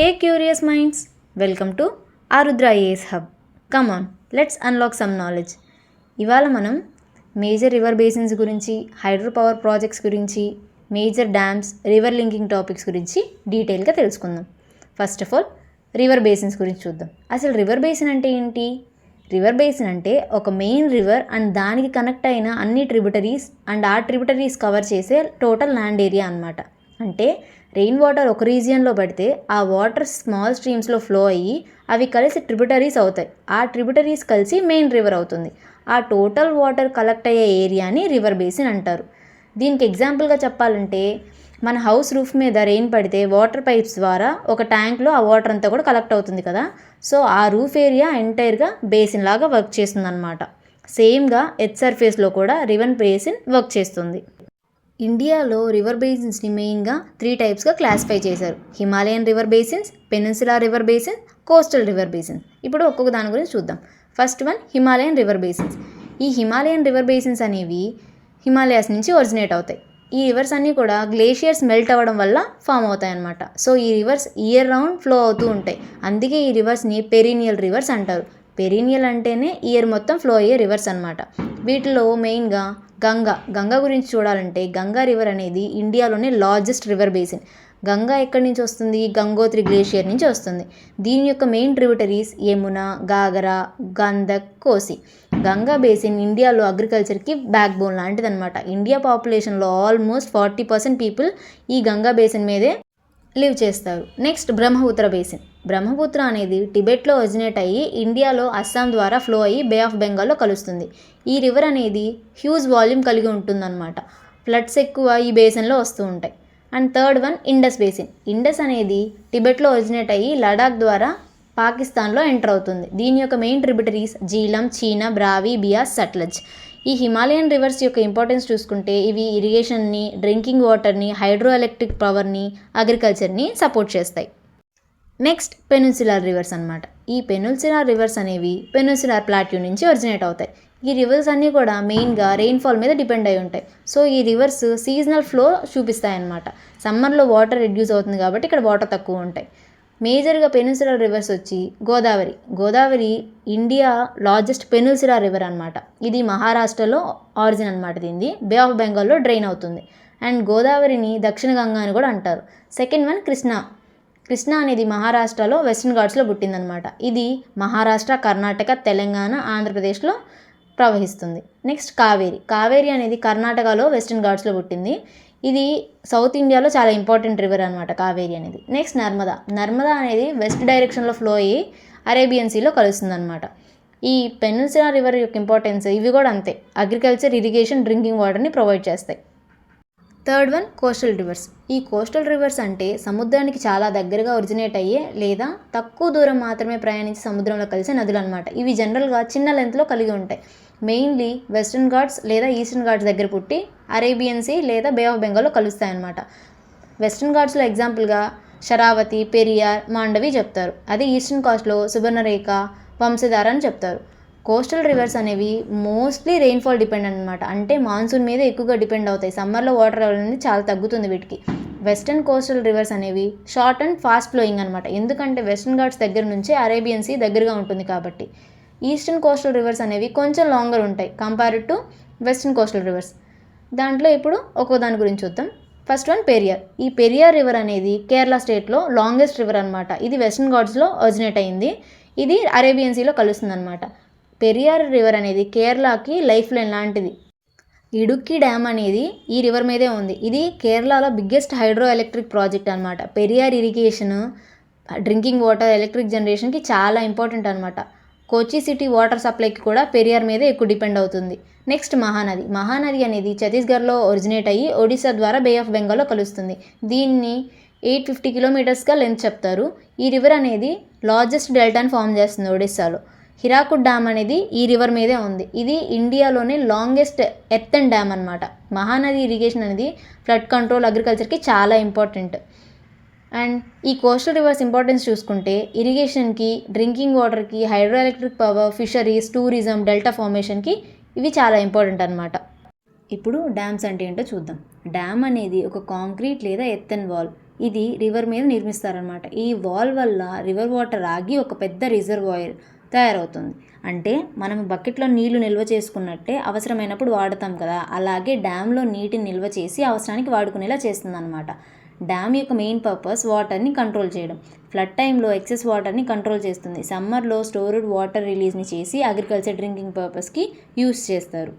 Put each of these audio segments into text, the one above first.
Hey curious minds, welcome to Arudra IAS Hub. Come on, let's unlock some knowledge. ఇవాళ మనం major river basins గురించి, hydro power projects గురించి, major dams, river linking topics గురించి డీటెయిల్గా తెలుసుకుందాం. First of all river basins గురించి చూద్దాం. అసలు రివర్ బేసిన్ అంటే ఏంటి? రివర్ బేసిన్ అంటే ఒక మెయిన్ రివర్ అండ్ దానికి కనెక్ట్ అయిన అన్ని ట్రిబ్యూటరీస్ అండ్ ఆ ట్రిబ్యూటరీస్ కవర్ చేసే టోటల్ ల్యాండ్ ఏరియా అన్నమాట. అంటే రెయిన్ వాటర్ ఒక రీజియన్లో పడితే ఆ వాటర్ స్మాల్ స్ట్రీమ్స్లో ఫ్లో అయ్యి అవి కలిసి ట్రిబ్యూటరీస్ అవుతాయి. ఆ ట్రిబ్యూటరీస్ కలిసి మెయిన్ రివర్ అవుతుంది. ఆ టోటల్ వాటర్ కలెక్ట్ అయ్యే ఏరియాని రివర్ బేసిన్ అంటారు. దీనికి ఎగ్జాంపుల్గా చెప్పాలంటే మన హౌస్ రూఫ్ మీద రెయిన్ పడితే వాటర్ పైప్స్ ద్వారా ఒక ట్యాంక్లో ఆ వాటర్ అంతా కూడా కలెక్ట్ అవుతుంది కదా. సో ఆ రూఫ్ ఏరియా ఎంటైర్గా బేసిన్ లాగా వర్క్ చేస్తుంది అనమాట. సేమ్గా ఎర్త్ సర్ఫేస్లో కూడా రివర్ బేసిన్ వర్క్ చేస్తుంది. ఇండియాలో రివర్ బేసిన్స్ని మెయిన్గా 3 టైప్స్గా క్లాసిఫై చేశారు. Himalayan river basins, peninsular river basin, coastal river basins. ఇప్పుడు ఒక్కొక్క దాని గురించి చూద్దాం. First one Himalayan river basins. ఈ హిమాలయన్ రివర్ బేసిన్స్ అనేవి హిమాలయాస్ నుంచి ఒరిజినేట్ అవుతాయి. ఈ రివర్స్ అన్నీ కూడా గ్లేషియర్స్ మెల్ట్ అవ్వడం వల్ల ఫామ్ అవుతాయి అన్నమాట. సో ఈ రివర్స్ ఇయర్ రౌండ్ ఫ్లో అవుతూ ఉంటాయి. అందుకే ఈ రివర్స్ని పెరీనియల్ రివర్స్ అంటారు. పెరీనియల్ అంటేనే ఇయర్ మొత్తం ఫ్లో అయ్యే రివర్స్ అనమాట. వీటిలో మెయిన్గా గంగా గురించి చూడాలంటే గంగా రివర్ అనేది ఇండియాలోనే లార్జెస్ట్ రివర్ బేసిన్. గంగా ఎక్కడి నుంచి వస్తుంది? గంగోత్రి గ్లేషియర్ నుంచి వస్తుంది. దీని యొక్క main tributaries Yamuna, Ghaghara, Gandak, Kosi. Ganga basin ఇండియాలో అగ్రికల్చర్కి బ్యాక్ బోన్ లాంటిదన్నమాట. ఇండియా పాపులేషన్లో ఆల్మోస్ట్ 40% పీపుల్ ఈ గంగా బేసిన్ మీదే లివ్ చేస్తారు. Next Brahmaputra basin. బ్రహ్మపుత్ర అనేది టిబెట్లో ఒరిజినేట్ అయ్యి ఇండియాలో అస్సాం ద్వారా ఫ్లో అయ్యి బే ఆఫ్ బెంగాల్లో కలుస్తుంది. ఈ రివర్ అనేది హ్యూజ్ వాల్యూమ్ కలిగి ఉంటుందన్నమాట. ఫ్లడ్స్ ఎక్కువ ఈ బేసిన్లో వస్తూ ఉంటాయి. And third one Indus basin. Indus అనేది టిబెట్లో ఒరిజినేట్ అయ్యి లడాక్ ద్వారా పాకిస్తాన్లో ఎంటర్ అవుతుంది. దీని యొక్క మెయిన్ ట్రిబ్యూటరీస్ జీలం, చీనా, బ్రావి, బియాస్, సట్లెజ్. ఈ హిమాలయన్ రివర్స్ యొక్క ఇంపార్టెన్స్ చూసుకుంటే ఇవి ఇరిగేషన్ని, డ్రింకింగ్ వాటర్ని, హైడ్రో ఎలక్ట్రిక్ పవర్ని, అగ్రికల్చర్ని సపోర్ట్ చేస్తాయి. నెక్స్ట్ పెనిన్సులార్ రివర్స్ అనమాట. ఈ పెనిన్సులార్ రివర్స్ అనేవి పెనిన్సులార్ ప్లాట్యూ నుంచి ఒరిజినేట్ అవుతాయి. ఈ రివర్స్ అన్నీ కూడా మెయిన్గా రెయిన్ఫాల్ మీద డిపెండ్ అయి ఉంటాయి. సో ఈ రివర్స్ సీజనల్ ఫ్లో చూపిస్తాయన్నమాట. సమ్మర్లో వాటర్ రెడ్యూస్ అవుతుంది కాబట్టి ఇక్కడ వాటర్ తక్కువ ఉంటాయి. మేజర్గా పెనిన్సులార్ రివర్స్ వచ్చి Godavari India largest peninsular river అనమాట. ఇది మహారాష్ట్రలో ఆరిజిన్ అనమాట. దీన్ని బే ఆఫ్ బెంగాల్లో డ్రైన్ అవుతుంది. అండ్ గోదావరిని దక్షిణ గంగా అని కూడా అంటారు. సెకండ్ వన్ కృష్ణ అనేది మహారాష్ట్రలో వెస్ట్రన్ ఘాట్స్లో పుట్టిందనమాట. ఇది మహారాష్ట్ర, కర్ణాటక, తెలంగాణ, ఆంధ్రప్రదేశ్లో ప్రవహిస్తుంది. నెక్స్ట్ కావేరి అనేది కర్ణాటకలో వెస్ట్రన్ ఘాట్స్లో పుట్టింది. ఇది సౌత్ ఇండియాలో చాలా ఇంపార్టెంట్ రివర్ అనమాట కావేరి అనేది. నెక్స్ట్ నర్మదా అనేది వెస్ట్ డైరెక్షన్లో ఫ్లో అయ్యి అరేబియన్ సీలో కలుస్తుంది అనమాట. ఈ పెనిన్సులార్ రివర్ యొక్క ఇంపార్టెన్స్ ఇవి కూడా అంతే. అగ్రికల్చర్, ఇరిగేషన్, డ్రింకింగ్ వాటర్ని ప్రొవైడ్ చేస్తాయి. Third one coastal reverse. ఈ కోస్టల్ రివర్స్ అంటే సముద్రానికి చాలా దగ్గరగా ఒరిజినేట్ అయ్యే లేదా తక్కువ దూరం మాత్రమే ప్రయాణించి సముద్రంలో కలిసే నదులు అనమాట. ఇవి జనరల్గా చిన్న లెంత్లో కలిగి ఉంటాయి. మెయిన్లీ వెస్ట్రన్ ఘాట్స్ లేదా ఈస్టర్న్ ఘాట్స్ దగ్గర పుట్టి అరేబియన్ సీ లేదా బే ఆఫ్ బెంగాల్లో కలుస్తాయన్నమాట. వెస్ట్రన్ ఘాట్స్లో ఎగ్జాంపుల్గా శరావతి, పెరియార్, మాండవి చెప్తారు. అదే ఈస్టర్న్ కాస్ట్లో సుబర్ణరేఖ, వంశధార అని చెప్తారు. కోస్టల్ రివర్స్ అనేవి మోస్ట్లీ రెయిన్ఫాల్ డిపెండెంట్ అనమాట. అంటే మాన్సూన్ మీద ఎక్కువగా డిపెండ్ అవుతాయి. సమ్మర్లో వాటర్ లెవెల్ అనేది చాలా తగ్గుతుంది వీటికి. వెస్టర్న్ కోస్టల్ రివర్స్ అనేవి షార్ట్ అండ్ ఫాస్ట్ ఫ్లోయింగ్ అనమాట. ఎందుకంటే వెస్టర్న్ ఘాట్స్ దగ్గర నుంచే అరేబియన్ సీ దగ్గరగా ఉంటుంది కాబట్టి. ఈస్టర్న్ కోస్టల్ రివర్స్ అనేవి కొంచెం లాంగర్ ఉంటాయి compared to western coastal reverse. దాంట్లో ఇప్పుడు ఒక్కో దాని గురించి చూద్దాం. First one Periyar. ఈ పెరియార్ రివర్ అనేది కేరళ స్టేట్లో లాంగెస్ట్ రివర్ అనమాట. ఇది వెస్టర్న్ ఘాట్స్లో ఒరిజినేట్ అయింది. ఇది అరేబియన్ సీలో కలుస్తుంది అనమాట. పెరియార్ రివర్ అనేది కేరళకి లైఫ్ లైన్ లాంటిది. ఇడుక్కి డ్యామ్ అనేది ఈ రివర్ మీదే ఉంది. ఇది కేరళలో బిగ్గెస్ట్ హైడ్రో ఎలక్ట్రిక్ ప్రాజెక్ట్ అనమాట. Periyar irrigation, drinking water, electric జనరేషన్కి చాలా ఇంపార్టెంట్ అనమాట. కోచి సిటీ వాటర్ సప్లైకి కూడా పెరియార్ మీదే ఎక్కువ డిపెండ్ అవుతుంది. నెక్స్ట్ మహానది అనేది ఛత్తీస్గఢ్లో ఒరిజినేట్ అయ్యి ఒడిశా ద్వారా బే ఆఫ్ బెంగాల్లో కలుస్తుంది. దీన్ని 850 కిలోమీటర్స్గా లెంత్ చెప్తారు. ఈ రివర్ అనేది లార్జెస్ట్ డెల్టాని ఫామ్ చేస్తుంది ఒడిశాలో. హిరాకుడ్ డ్యామ్ అనేది ఈ రివర్ మీదే ఉంది. ఇది ఇండియాలోనే లాంగెస్ట్ ఎర్తన్ డ్యామ్ అనమాట. మహానది ఇరిగేషన్ అనేది ఫ్లడ్ కంట్రోల్, అగ్రికల్చర్కి చాలా ఇంపార్టెంట్. అండ్ ఈ కోస్టల్ రివర్స్ ఇంపార్టెన్స్ చూసుకుంటే ఇరిగేషన్కి, డ్రింకింగ్ వాటర్కి, hydroelectric power, fisheries, tourism, delta ఫార్మేషన్కి ఇవి చాలా ఇంపార్టెంట్ అనమాట. ఇప్పుడు డ్యామ్స్ అంటే ఏంటో చూద్దాం. డ్యామ్ అనేది ఒక కాంక్రీట్ లేదా ఎర్తన్ వాల్. ఇది రివర్ మీద నిర్మిస్తారనమాట. ఈ వాల్ వల్ల రివర్ వాటర్ ఆగి ఒక పెద్ద రిజర్వాయర్ తయారవుతుంది. అంటే మనం బకెట్లో నీళ్లు నిల్వ చేసుకున్నట్టే అవసరమైనప్పుడు వాడతాం కదా, అలాగే డ్యామ్లో నీటిని నిల్వ చేసి అవసరానికి వాడుకునేలా చేస్తుందన్నమాట. డ్యామ్ యొక్క మెయిన్ పర్పస్ వాటర్ని కంట్రోల్ చేయడం. ఫ్లడ్ టైంలో ఎక్సెస్ వాటర్ని కంట్రోల్ చేస్తుంది. సమ్మర్లో స్టోర్డ్ వాటర్ రిలీజ్ని చేసి అగ్రికల్చర్ డ్రింకింగ్ పర్పస్కి యూస్ చేస్తారు.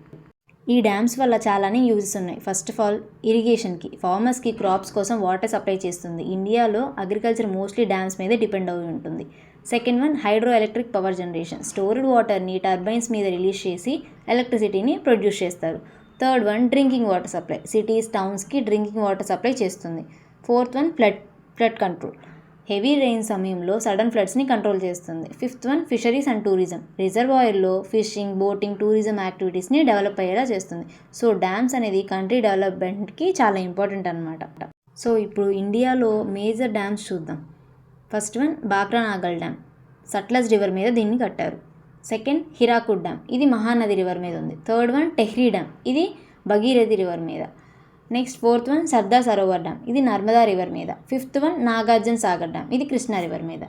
ఈ డ్యామ్స్ వల్ల చాలానే యూజెస్ ఉన్నాయి. ఫస్ట్ ఆఫ్ ఆల్ ఇరిగేషన్కి, ఫార్మర్స్కి క్రాప్స్ కోసం వాటర్ సప్లై చేస్తుంది. ఇండియాలో అగ్రికల్చర్ మోస్ట్లీ డ్యామ్స్ మీదే డిపెండ్ అయి ఉంటుంది. Second one hydroelectric power generation. Stored వాటర్ని టర్బైన్స్ మీద రిలీజ్ చేసి ఎలక్ట్రిసిటీని ప్రొడ్యూస్ చేస్తారు. Third one drinking water supply. Cities, టౌన్స్కి డ్రింకింగ్ వాటర్ సప్లై చేస్తుంది. Fourth one flood control. Heavy rain సమయంలో సడన్ ఫ్లడ్స్ని కంట్రోల్ చేస్తుంది. Fifth one fisheries and tourism. రిజర్వాయర్లో ఫిషింగ్, బోటింగ్, టూరిజం యాక్టివిటీస్ని డెవలప్ అయ్యేలా చేస్తుంది. సో డ్యామ్స్ అనేది కంట్రీ డెవలప్మెంట్కి చాలా ఇంపార్టెంట్ అనమాట. సో ఇప్పుడు ఇండియాలో మేజర్ డ్యామ్స్ చూద్దాం. First one Bhakra Nangal dam, Sutlej river మీద దీన్ని కట్టారు. సెకండ్ హిరాకుడ్ డ్యామ్, ఇది మహానది రివర్ మీద ఉంది. థర్డ్ వన్ టెహ్రీ డ్యామ్, ఇది భగీరథి రివర్ మీద. Next fourth one Sardar Sarovar dam, ఇది నర్మదా రివర్ మీద. Fifth one Nagarjuna Sagar dam, ఇది కృష్ణా రివర్ మీద.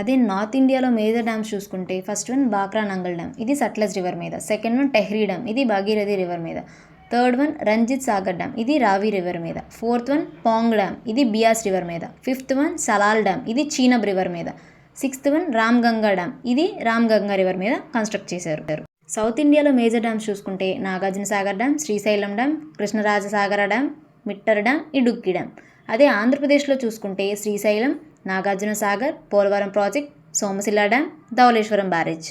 అదే నార్త్ ఇండియాలో మేజర్ డ్యామ్స్ చూసుకుంటే first one Bhakra Nangal dam, ఇది సట్లజ్ రివర్ మీద. సెకండ్ వన్ టెహ్రీ డ్యామ్, ఇది భాగీరథి రివర్ మీద. Third one Ranjit Sagar dam, ఇది రావి రివర్ మీద. ఫోర్త్ వన్ పాంగ్ డ్యామ్, ఇది బియాస్ రివర్ మీద. ఫిఫ్త్ వన్ సలాల్ డ్యామ్, ఇది చీనబ్ రివర్ మీద. సిక్స్త్ వన్ రామ్గంగా డ్యామ్, ఇది రామ్గంగా రివర్ మీద కన్స్ట్రక్ట్ చేశారు. సౌత్ ఇండియాలో మేజర్ డ్యామ్స్ చూసుకుంటే Nagarjuna Sagar dam, Srisailam dam, Krishnarajasagara dam, Mettur dam, Idukki dam. అదే ఆంధ్రప్రదేశ్లో చూసుకుంటే Srisailam, Nagarjuna Sagar, Polavaram project, Somasila dam, Dhavaleswaram barrage.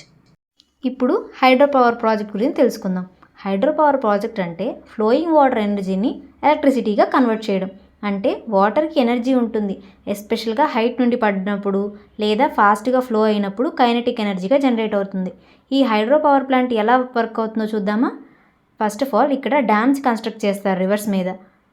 ఇప్పుడు హైడ్రో పవర్ ప్రాజెక్ట్ గురించి తెలుసుకుందాం. హైడ్రో పవర్ ప్రాజెక్ట్ అంటే ఫ్లోయింగ్ వాటర్ ఎనర్జీని ఎలక్ట్రిసిటీగా కన్వర్ట్ చేయడం. అంటే వాటర్కి ఎనర్జీ ఉంటుంది, ఎస్పెషల్గా హైట్ నుండి పడినప్పుడు లేదా ఫాస్ట్గా ఫ్లో అయినప్పుడు కైనెటిక్ ఎనర్జీగా జనరేట్ అవుతుంది. ఈ హైడ్రో పవర్ ప్లాంట్ ఎలా వర్క్ అవుతుందో చూద్దామా. ఫస్ట్ ఆఫ్ ఆల్ ఇక్కడ డ్యామ్స్ కన్స్ట్రక్ట్ చేస్తారు రివర్స్ మీద.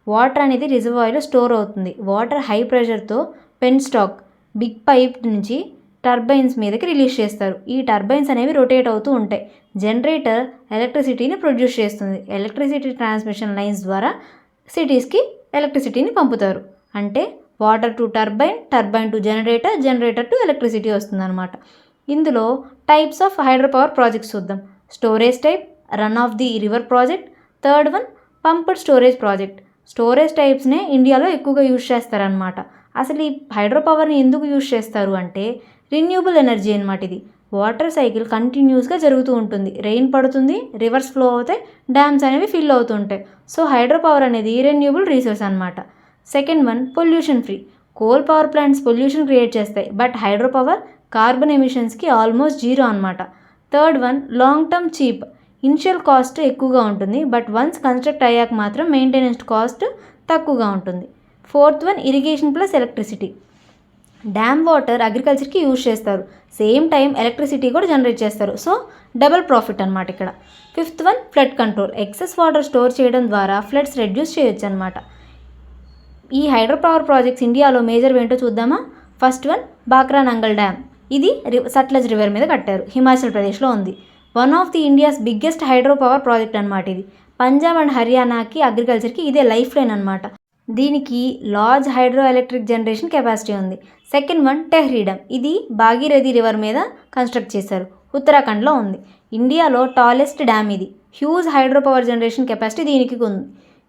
వాటర్ అనేది రిజర్వాయర్లో స్టోర్ అవుతుంది. వాటర్ హై ప్రెషర్తో పెన్ స్టాక్ బిగ్ పైప్ నుంచి టర్బైన్స్ మీదకి రిలీజ్ చేస్తారు. ఈ టర్బైన్స్ అనేవి రొటేట్ అవుతూ ఉంటాయి. జనరేటర్ ఎలక్ట్రిసిటీని ప్రొడ్యూస్ చేస్తుంది. ఎలక్ట్రిసిటీ ట్రాన్స్మిషన్ లైన్స్ ద్వారా సిటీస్కి ఎలక్ట్రిసిటీని పంపుతారు. అంటే water to turbine, turbine to generator, generator to electricity వస్తుందన్నమాట. ఇందులో types of hydro power projects చూద్దాం. Storage type, run of the river project. Third one pumped storage project. Storage టైప్స్నే ఇండియాలో ఎక్కువగా యూజ్ చేస్తారనమాట. అసలు ఈ హైడ్రో పవర్ని ఎందుకు యూజ్ చేస్తారు అంటే రిన్యూబుల్ ఎనర్జీ అనమాట. ఇది వాటర్ సైకిల్ కంటిన్యూస్గా జరుగుతూ ఉంటుంది. రెయిన్ పడుతుంది, రివర్స్ ఫ్లో అవుతాయి, డ్యామ్స్ అనేవి ఫిల్ అవుతూ ఉంటాయి. సో హైడ్రో పవర్ అనేది రెన్యూబుల్ రీసోర్స్ అనమాట. Second one pollution free. Coal power plants pollution create చేస్తాయి, బట్ హైడ్రో పవర్ కార్బన్ ఎమిషన్స్కి ఆల్మోస్ట్ జీరో అనమాట. Third one long term cheap. Initial cost ఎక్కువగా ఉంటుంది, బట్ వన్స్ కన్స్ట్రక్ట్ అయ్యాక మాత్రం మెయింటెనెన్స్ కాస్ట్ తక్కువగా ఉంటుంది. Fourth one irrigation plus electricity. Dam water అగ్రికల్చర్కి యూజ్ చేస్తారు, సేమ్ టైం ఎలక్ట్రిసిటీ కూడా జనరేట్ చేస్తారు. సో డబుల్ ప్రాఫిట్ అనమాట ఇక్కడ. Fifth one flood control. Excess water store చేయడం ద్వారా ఫ్లడ్స్ రెడ్యూస్ చేయొచ్చు అనమాట. ఈ హైడ్రో పవర్ ప్రాజెక్ట్స్ ఇండియాలో మేజర్ ఏంటో చూద్దామా. First one Bhakra Nangal dam, ఇది సట్లజ్ రివర్ మీద కట్టారు, హిమాచల్ ప్రదేశ్లో ఉంది. One of the India's biggest hydro power project అనమాట ఇది. పంజాబ్ అండ్ హర్యానాకి అగ్రికల్చర్కి ఇదే లైఫ్ లైన్ అనమాట. దీనికి large hydro electric generation capacity ఉంది. సెకండ్ వన్ టెహ్రీ డ్యామ్, ఇది భాగీరథి రివర్ మీద కన్స్ట్రక్ట్ చేశారు, ఉత్తరాఖండ్లో ఉంది. ఇండియాలో టాలెస్ట్ డ్యామ్ ఇది. Huge hydro power generation capacity దీనికి ఉంది.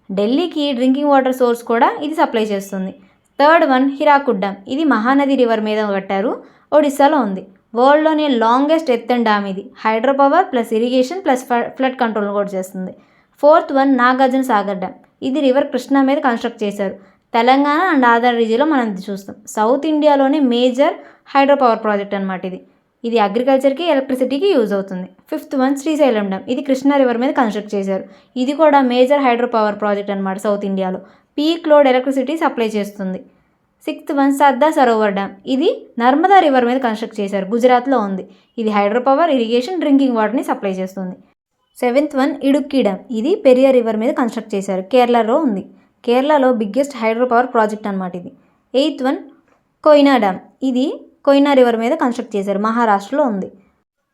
ఢిల్లీకి డ్రింకింగ్ వాటర్ సోర్స్ కూడా ఇది సప్లై చేస్తుంది. థర్డ్ వన్ హిరాకుడ్ డ్యామ్, ఇది మహానది రివర్ మీద కట్టారు, ఒడిస్సాలో ఉంది. వరల్డ్లోనే లాంగెస్ట్ ఎత్తన్ డ్యామ్ ఇది. Hydro power plus irrigation plus flood control కూడా చేస్తుంది. Fourth one Nagarjuna Sagar dam, ఇది రివర్ కృష్ణా మీద కన్స్ట్రక్ట్ చేశారు. తెలంగాణ అండ్ ఆంధ్ర రీజియన్లో మనం ఇది చూస్తాం. సౌత్ ఇండియాలోనే మేజర్ హైడ్రో పవర్ ప్రాజెక్ట్ అనమాట ఇది. ఇది అగ్రికల్చర్కి ఎలక్ట్రిసిటీకి యూజ్ అవుతుంది. ఫిఫ్త్ వన్ శ్రీశైలం డ్యామ్, ఇది కృష్ణా రివర్ మీద కన్స్ట్రక్ట్ చేశారు. ఇది కూడా మేజర్ హైడ్రో పవర్ ప్రాజెక్ట్ అనమాట సౌత్ ఇండియాలో. పీక్ లోడ్ ఎలక్ట్రిసిటీ సప్లై చేస్తుంది. Sixth one Sardar Sarovar dam, ఇది నర్మదా రివర్ మీద కన్స్ట్రక్ట్ చేశారు, గుజరాత్లో ఉంది. ఇది హైడ్రో పవర్, ఇరిగేషన్, డ్రింకింగ్ వాటర్ని సప్లై చేస్తుంది. సెవెంత్ వన్ ఇడుక్కి డ్యామ్, ఇది పెరియార్ రివర్ మీద కన్స్ట్రక్ట్ చేశారు, కేరళలో ఉంది. కేరళలో బిగ్గెస్ట్ హైడ్రో పవర్ ప్రాజెక్ట్ అనమాట ఇది. ఎయిత్ వన్ కోయినా డ్యామ్, ఇది కోయినా రివర్ మీద కన్స్ట్రక్ట్ చేశారు, మహారాష్ట్రలో ఉంది.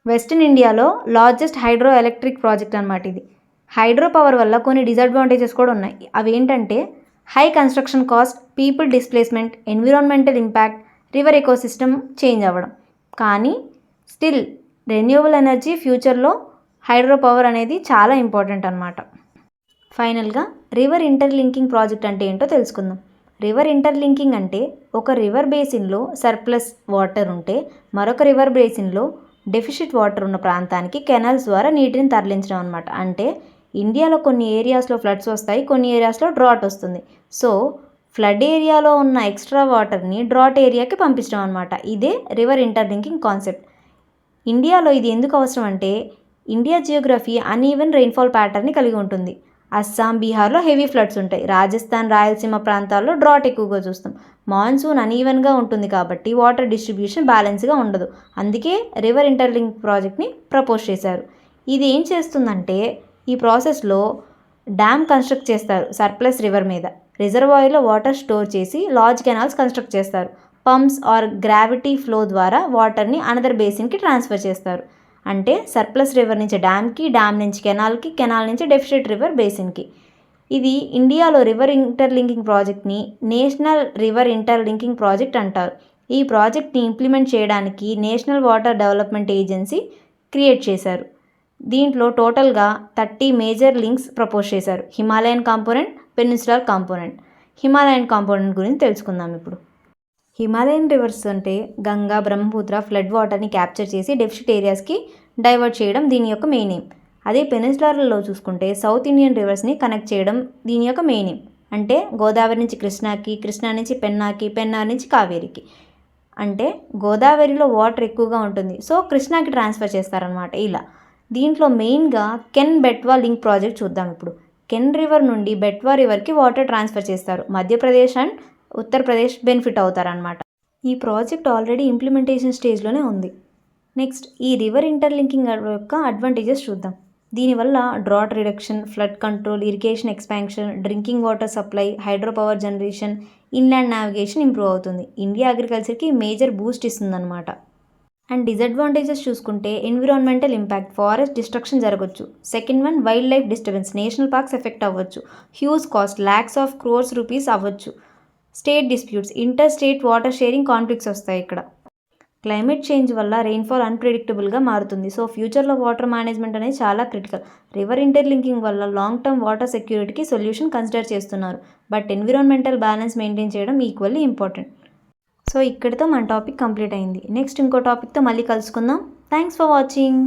వెస్టర్న్ ఇండియాలో లార్జెస్ట్ హైడ్రో ఎలక్ట్రిక్ ప్రాజెక్ట్ అనమాట ఇది. హైడ్రో పవర్ వల్ల కొన్ని డిసడ్వాంటేజెస్ కూడా ఉన్నాయి. అవి ఏంటంటే high construction cost, people displacement, environmental impact, river ecosystem change అవ్వడం. కానీ స్టిల్ రెన్యూవబుల్ ఎనర్జీ ఫ్యూచర్లో హైడ్రో పవర్ అనేది చాలా ఇంపార్టెంట్ అన్నమాట. ఫైనల్గా రివర్ ఇంటర్లింకింగ్ ప్రాజెక్ట్ అంటే ఏంటో తెలుసుకుందాం. రివర్ ఇంటర్లింకింగ్ అంటే ఒక రివర్ బేసిన్లో సర్ప్లస్ వాటర్ ఉంటే మరొక రివర్ బేసిన్లో డెఫిషిట్ వాటర్ ఉన్న ప్రాంతానికి కెనాల్స్ ద్వారా నీటిని తరలించడం అనమాట. అంటే ఇండియాలో కొన్ని ఏరియాస్లో ఫ్లడ్స్ వస్తాయి, కొన్ని ఏరియాస్లో డ్రాట్ వస్తుంది. సో ఫ్లడ్ ఏరియాలో ఉన్న ఎక్స్ట్రా వాటర్ని డ్రాట్ ఏరియాకి పంపించడం అనమాట. ఇదే రివర్ ఇంటర్లింకింగ్ కాన్సెప్ట్. ఇండియాలో ఇది ఎందుకు అవసరం అంటే ఇండియా జియోగ్రఫీ అన్ఈవెన్ రెయిన్ఫాల్ ప్యాటర్న్ని కలిగి ఉంటుంది. అస్సాం, బీహార్లో హెవీ ఫ్లడ్స్ ఉంటాయి. రాజస్థాన్, రాయలసీమ ప్రాంతాల్లో డ్రాట్ ఎక్కువగా చూస్తాం. మాన్సూన్ అన్ఈవెన్గా ఉంటుంది కాబట్టి వాటర్ డిస్ట్రిబ్యూషన్ బ్యాలెన్స్గా ఉండదు. అందుకే రివర్ ఇంటర్లింక్ ప్రాజెక్ట్ని ప్రపోజ్ చేశారు. ఇది ఏం చేస్తుందంటే ఈ ప్రాసెస్లో డ్యామ్ కన్స్ట్రక్ట్ చేస్తారు సర్ప్లస్ రివర్ మీద. రిజర్వాయర్లో వాటర్ స్టోర్ చేసి లార్జ్ కెనాల్స్ కన్స్ట్రక్ట్ చేస్తారు. పంప్స్ ఆర్ గ్రావిటీ ఫ్లో ద్వారా వాటర్ని అనదర్ బేసిన్కి ట్రాన్స్ఫర్ చేస్తారు. అంటే సర్ప్లస్ రివర్ నుంచి డ్యామ్కి, డ్యామ్ నుంచి కెనాల్కి, కెనాల్ నుంచి డెఫిషిట్ రివర్ బేసిన్కి. ఇది ఇండియాలో రివర్ ఇంటర్లింకింగ్ ప్రాజెక్ట్ని నేషనల్ రివర్ ఇంటర్లింకింగ్ ప్రాజెక్ట్ అంటారు. ఈ ప్రాజెక్ట్ని ఇంప్లిమెంట్ చేయడానికి national water development agency create చేశారు. దీంట్లో టోటల్గా 30 మేజర్ లింక్స్ ప్రపోజ్ చేశారు. Himalayan component, peninsular component. Himalayan component గురించి తెలుసుకుందాం ఇప్పుడు. హిమాలయన్ రివర్స్ అంటే గంగా, బ్రహ్మపుత్ర ఫ్లడ్ వాటర్ని క్యాప్చర్ చేసి డెఫిషిట్ ఏరియాస్కి డైవర్ట్ చేయడం దీని యొక్క మెయిన్ ఎయిమ్. అదే పెనిన్సులార్లో చూసుకుంటే సౌత్ ఇండియన్ రివర్స్ని కనెక్ట్ చేయడం దీని యొక్క మెయిన్ ఎయిమ్. అంటే గోదావరి నుంచి కృష్ణాకి, కృష్ణా నుంచి పెన్నాకి, పెన్నార్ నుంచి కావేరికి. అంటే గోదావరిలో వాటర్ ఎక్కువగా ఉంటుంది, సో కృష్ణాకి ట్రాన్స్ఫర్ చేస్తారనమాట. ఇలా దీంట్లో మెయిన్గా కెన్ బెట్వా లింక్ ప్రాజెక్ట్ చూద్దాం ఇప్పుడు. కెన్ రివర్ నుండి బెట్వా రివర్కి వాటర్ ట్రాన్స్ఫర్ చేస్తారు. మధ్యప్రదేశ్ అండ్ ఉత్తరప్రదేశ్ బెనిఫిట్ అవుతారనమాట. ఈ ప్రాజెక్ట్ ఆల్రెడీ ఇంప్లిమెంటేషన్ స్టేజ్లోనే ఉంది. నెక్స్ట్ ఈ రివర్ ఇంటర్లింకింగ్ యొక్క అడ్వాంటేజెస్ చూద్దాం. దీనివల్ల drought reduction, flood control, irrigation expansion, drinking water supply, hydro power generation, inland navigation improve అవుతుంది. ఇండియా అగ్రికల్చర్కి మేజర్ బూస్ట్ ఇస్తుందన్నమాట. అండ్ డిసడ్వాంటేజెస్ చూసుకుంటే ఎన్విరాన్మెంటల్ ఇంపాక్ట్, ఫారెస్ట్ డిస్ట్రక్షన్ జరగవచ్చు. Second one wildlife disturbance, national parks effect అవ్వచ్చు. Huge cost, lakhs of crores rupees అవ్వచ్చు. State disputes, inter state water sharing conflicts వస్తాయి ఇక్కడ. Climate change వల్ల రెయిన్ఫాల్ అన్ప్రెడిక్టబుల్గా మారుతుంది. సో ఫ్యూచర్లో వాటర్ మేనేజ్మెంట్ అనేది చాలా క్రిటికల్. రివర్ ఇంటర్లింకింగ్ వల్ల లాంగ్ టర్మ్ వాటర్ సెక్యూరిటీకి సొల్యూషన్ కన్సిడర్ చేస్తున్నారు. బట్ ఎన్విరాన్మెంటల్ బ్యాలెన్స్ మెయింటైన్ చేయడం ఈక్వల్లీ ఇంపార్టెంట్. సో ఇక్కడితో మన టాపిక్ కంప్లీట్ అయింది. నెక్స్ట్ ఇంకో టాపిక్తో మళ్ళీ కలుసుకుందాం. Thanks for watching.